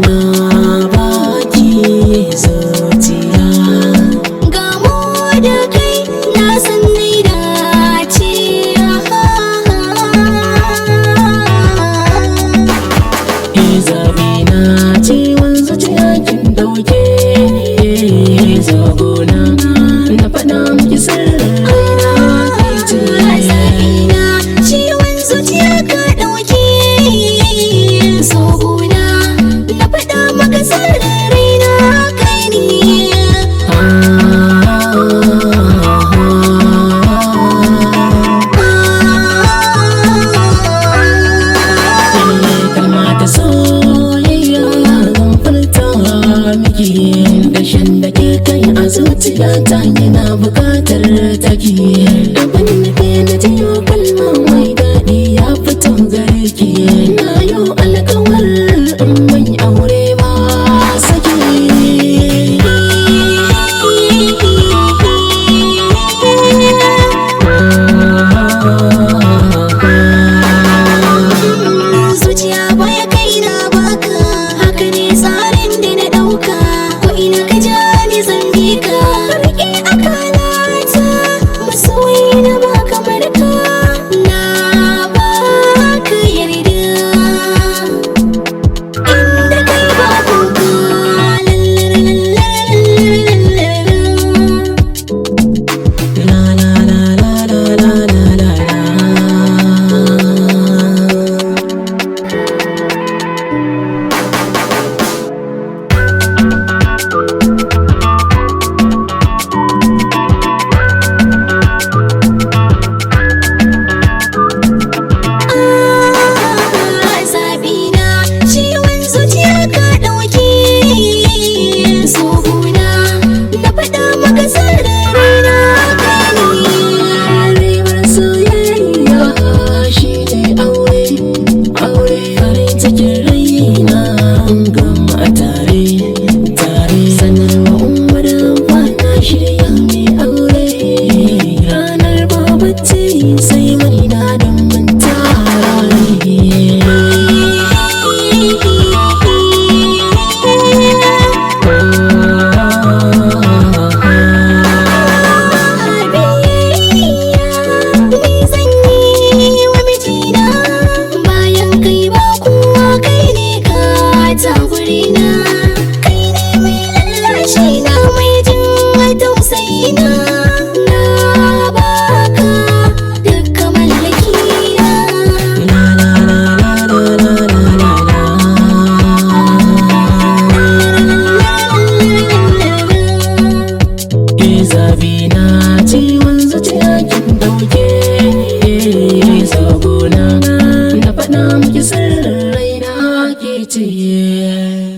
na baki zuciya. Gamo da kai na san dai dace. Zabi na ciwon zuciya kin dauke zabona na faɗa miki sirrin raina kai ce. Zabina ciwon zuciya ka ɗauke sabona na faɗa maka sirrin raina kai ne. Kalmata soyayya zan furta miki, dashen da ke kai a zuciyata yana buƙatar taki. Abin da ke na jiyo kalma mai daɗi ya fito gare ki. Na yo alƙawar in mai aure ba saki. Zuciya baya kai na baka, haka ne tsarin da na ɗauka. Ko ina ka ja ni zan bi ka, riƙe akalata masoyi na ba kamar ka. Na baka yarda inda kai ba kuka. La la la la la la la la la. Zabina ciwon zuciya ka ɗauke sabona na faɗa maka sirrin raina kai ne. Arewar soyayya shi ne aure, aure farin cikin raina gama a tare, tare. Sanarwa umar na shirya mai aure, ranar babacce sai mai na don mun tare. Ni zan yi wa mijina, bayan kai ba kowa kai ne ka ta gurina.